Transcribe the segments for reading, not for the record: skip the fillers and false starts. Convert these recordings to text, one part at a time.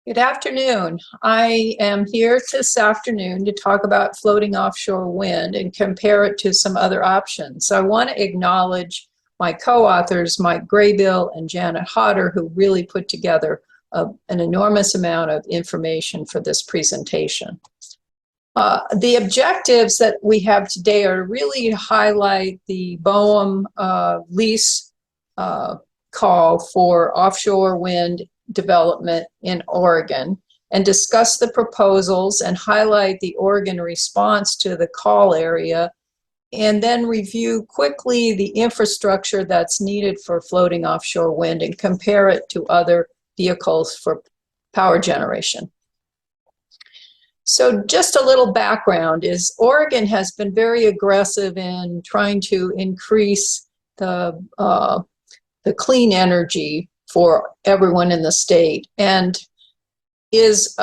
Good afternoon. I am here this afternoon to talk about floating offshore wind and compare it to some other options. So I want to acknowledge my co-authors, Mike Graybill and Janet Hodder, who really put together an enormous amount of information for this presentation. The objectives that we have today are really to highlight the BOEM lease call for offshore wind development in Oregon and discuss the proposals and highlight the Oregon response to the call area, and then review quickly the infrastructure that's needed for floating offshore wind and compare it to other vehicles for power generation. So just a little background is Oregon has been very aggressive in trying to increase the clean energy for everyone in the state, and is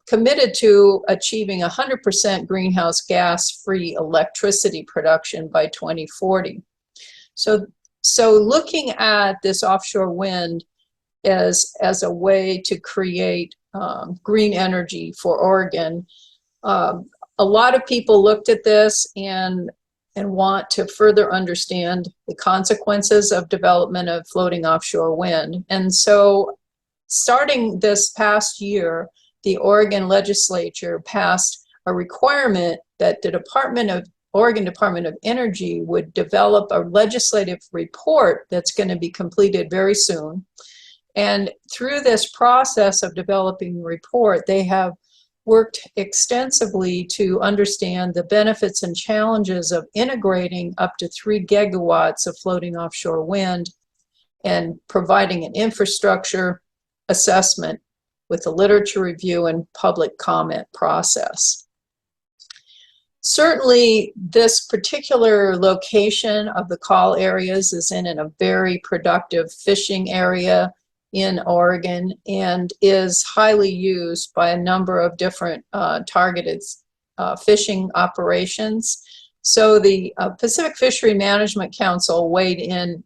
committed to achieving 100% greenhouse gas-free electricity production by 2040. So looking at this offshore wind as a way to create green energy for Oregon, a lot of people looked at this and want to further understand the consequences of development of floating offshore wind. And so starting this past year, the Oregon legislature passed a requirement that the Oregon Department of Energy would develop a legislative report that's going to be completed very soon. And through this process of developing the report, they have worked extensively to understand the benefits and challenges of integrating up to 3 gigawatts of floating offshore wind and providing an infrastructure assessment with a literature review and public comment process. Certainly, this particular location of the call areas is in a very productive fishing area in Oregon and is highly used by a number of different targeted fishing operations. So the Pacific Fishery Management Council weighed in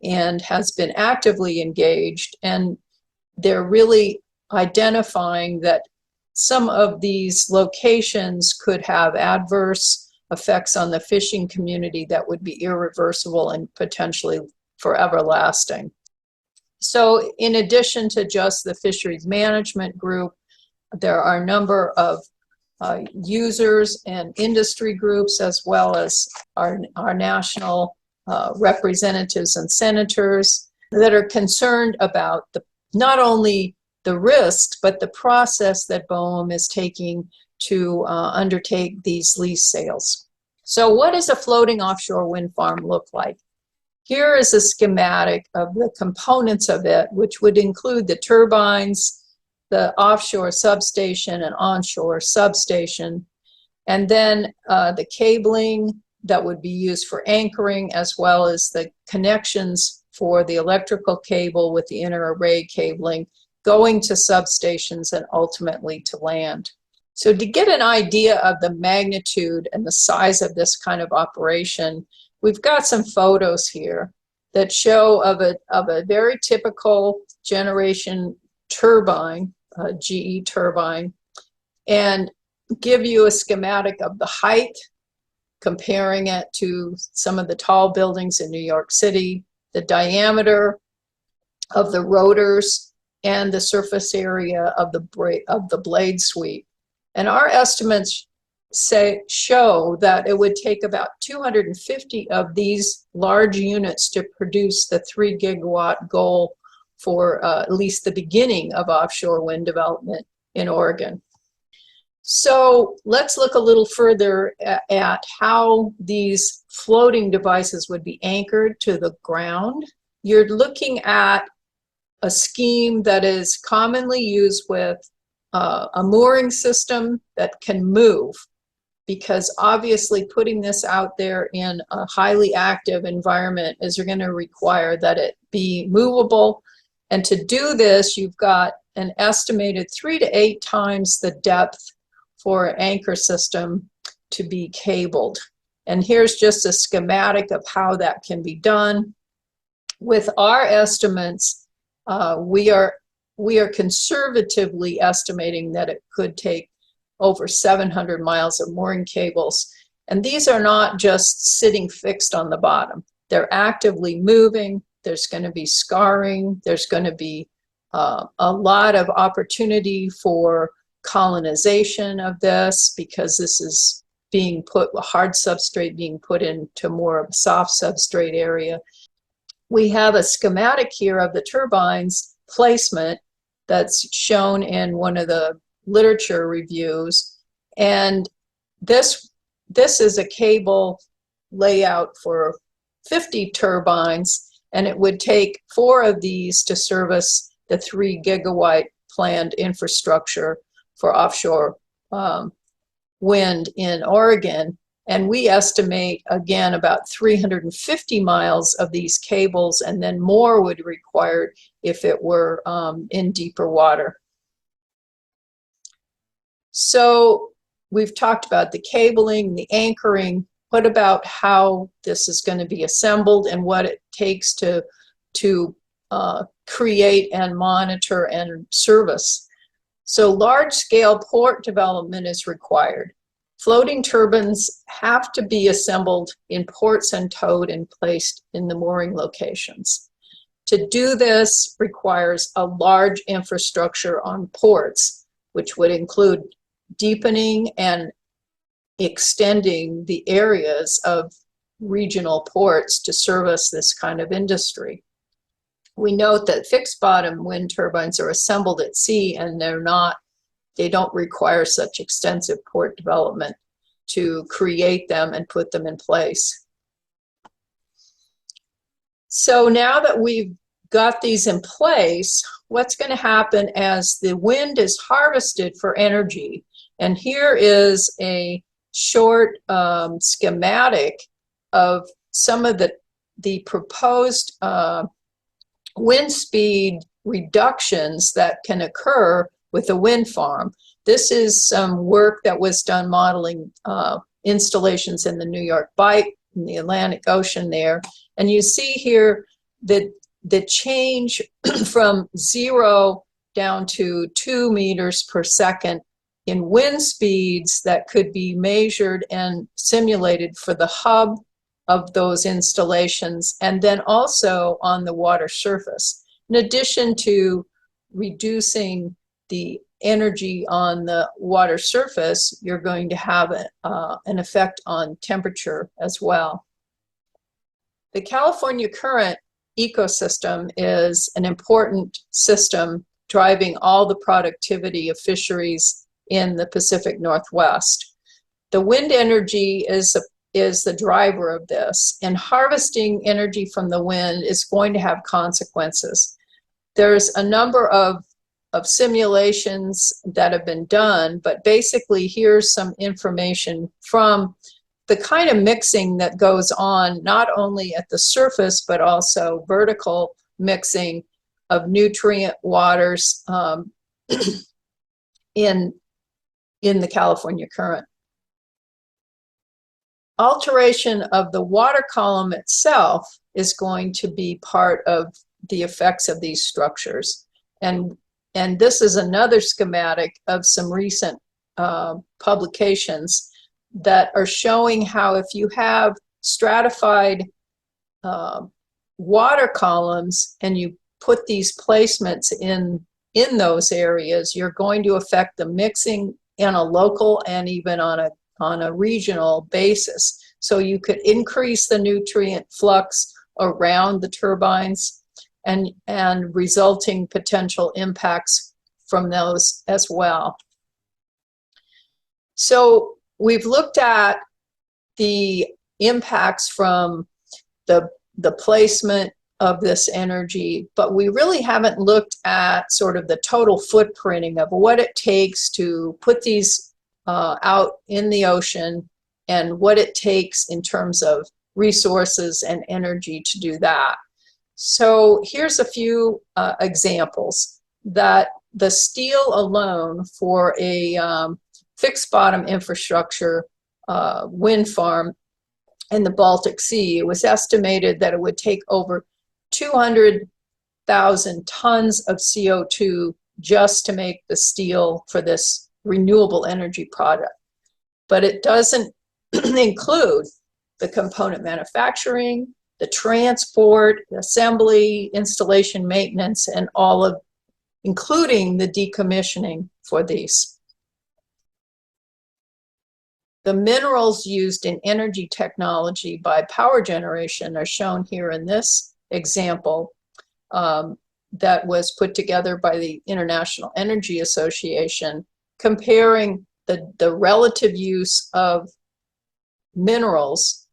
and has been actively engaged, and they're really identifying that some of these locations could have adverse effects on the fishing community that would be irreversible and potentially forever lasting. So in addition to just the fisheries management group, there are a number of users and industry groups, as well as our national representatives and senators that are concerned about not only the risks, but the process that BOEM is taking to undertake these lease sales. So what does a floating offshore wind farm look like? Here is a schematic of the components of it, which would include the turbines, the offshore substation and onshore substation, and then the cabling that would be used for anchoring, as well as the connections for the electrical cable with the inter-array cabling going to substations and ultimately to land. So to get an idea of the magnitude and the size of this kind of operation, we've got some photos here that show of a very typical generation turbine, a GE turbine, and give you a schematic of the height, comparing it to some of the tall buildings in New York City, the diameter of the rotors, and the surface area of the blade sweep. And our estimates show that it would take about 250 of these large units to produce the 3 gigawatt goal for at least the beginning of offshore wind development in Oregon. So let's look a little further at how these floating devices would be anchored to the ground. You're looking at a scheme that is commonly used with a mooring system that can move, because obviously putting this out there in a highly active environment is going to require that it be movable. And to do this, you've got an estimated 3 to 8 times the depth for an anchor system to be cabled. And here's just a schematic of how that can be done. With our estimates, we are we are conservatively estimating that it could take over 700 miles of mooring cables. And these are not just sitting fixed on the bottom. They're actively moving. There's going to be scarring. There's going to be a lot of opportunity for colonization of this, because this is being put, a hard substrate being put into more of a soft substrate area. We have a schematic here of the turbine's placement that's shown in one of the literature reviews. And this is a cable layout for 50 turbines, and it would take 4 of these to service the 3 gigawatt planned infrastructure for offshore wind in Oregon. And we estimate, again, about 350 miles of these cables, and then more would be required if it were in deeper water. So we've talked about the cabling, the anchoring. What about how this is going to be assembled and what it takes to create and monitor and service? So large-scale port development is required. Floating turbines have to be assembled in ports and towed and placed in the mooring locations. To do this requires a large infrastructure on ports, which would include deepening and extending the areas of regional ports to service this kind of industry. We note that fixed bottom wind turbines are assembled at sea, and they don't require such extensive port development to create them and put them in place. So now that we've got these in place, what's going to happen as the wind is harvested for energy? And here is a short schematic of some of the proposed wind speed reductions that can occur with a wind farm. This is some work that was done modeling installations in the New York Bight, in the Atlantic Ocean there. And you see here that the change from 0 down to 2 meters per second in wind speeds that could be measured and simulated for the hub of those installations, and then also on the water surface. In addition to reducing the energy on the water surface, you're going to have an effect on temperature as well. The California current ecosystem is an important system driving all the productivity of fisheries in the Pacific Northwest. The wind energy is the driver of this, and harvesting energy from the wind is going to have consequences. There's a number of simulations that have been done, but basically here's some information from the kind of mixing that goes on not only at the surface but also vertical mixing of nutrient waters in the California current. Alteration of the water column itself is going to be part of the effects of these structures. And this is another schematic of some recent publications that are showing how if you have stratified water columns and you put these placements in those areas, you're going to affect the mixing on a local and even on a regional basis. So you could increase the nutrient flux around the turbines and resulting potential impacts from those as well. So we've looked at the impacts from the placement of this energy, but we really haven't looked at sort of the total footprinting of what it takes to put these out in the ocean and what it takes in terms of resources and energy to do that. So here's a few examples that the steel alone for a fixed bottom infrastructure wind farm in the Baltic Sea, it was estimated that it would take over 200 100,000 tons of CO2 just to make the steel for this renewable energy product. But it doesn't include the component manufacturing, the transport, the assembly, installation, maintenance, and all of, including the decommissioning for these. The minerals used in energy technology by power generation are shown here in this example that was put together by the International Energy Association, comparing the relative use of minerals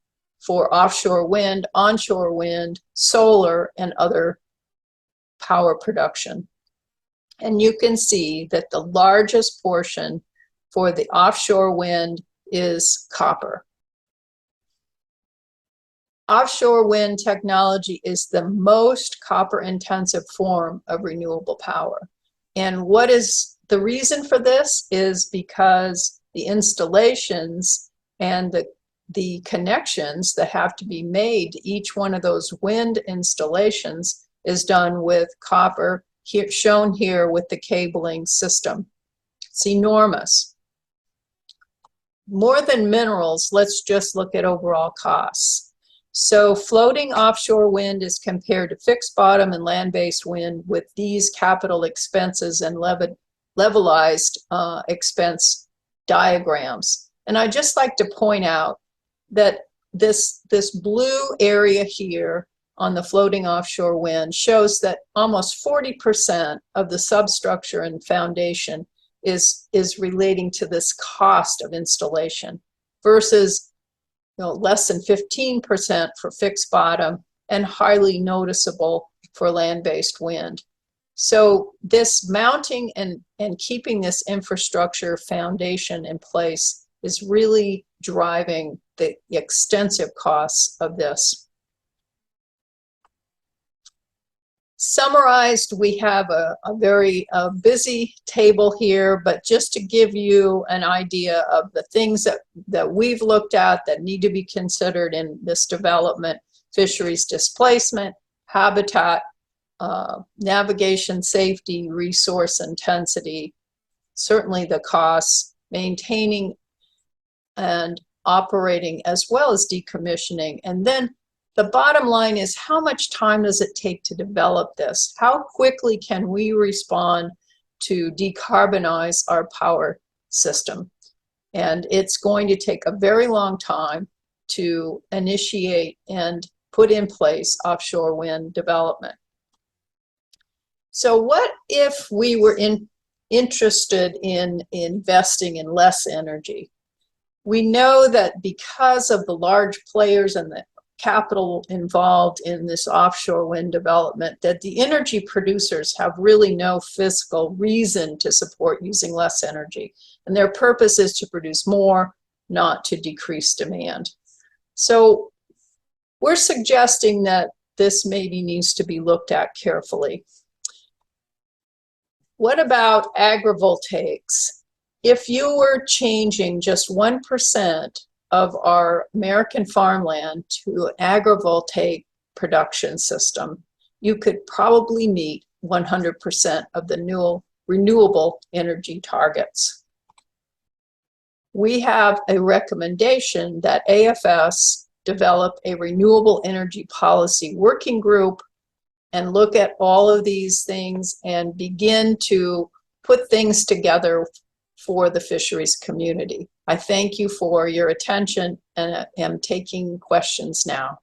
for offshore wind, onshore wind, solar, and other power production. And you can see that the largest portion for the offshore wind is copper. Offshore wind technology is the most copper-intensive form of renewable power. And what is the reason for this is because the installations and the connections that have to be made to each one of those wind installations is done with copper, here, shown here with the cabling system. It's enormous. More than minerals, let's just look at overall costs. So floating offshore wind is compared to fixed bottom and land-based wind with these capital expenses and levelized expense diagrams. And I'd just like to point out that this blue area here on the floating offshore wind shows that almost 40% of the substructure and foundation is relating to this cost of installation versus less than 15% for fixed bottom and highly noticeable for land-based wind. So this mounting and keeping this infrastructure foundation in place is really driving the extensive costs of this. Summarized, we have a very busy table here, but just to give you an idea of the things that we've looked at that need to be considered in this development: fisheries displacement, habitat, navigation safety, resource intensity, certainly the costs, maintaining and operating, as well as decommissioning. And then the bottom line is, how much time does it take to develop this? How quickly can we respond to decarbonize our power system? And it's going to take a very long time to initiate and put in place offshore wind development. So what if we were interested in investing in less energy? We know that because of the large players and the capital involved in this offshore wind development, that the energy producers have really no fiscal reason to support using less energy. And their purpose is to produce more, not to decrease demand. So we're suggesting that this maybe needs to be looked at carefully. What about agrivoltaics? If you were changing just 1% of our American farmland to an agrivoltaic production system, you could probably meet 100% of the new renewable energy targets. We have a recommendation that AFS develop a renewable energy policy working group and look at all of these things and begin to put things together for the fisheries community. I thank you for your attention and am taking questions now.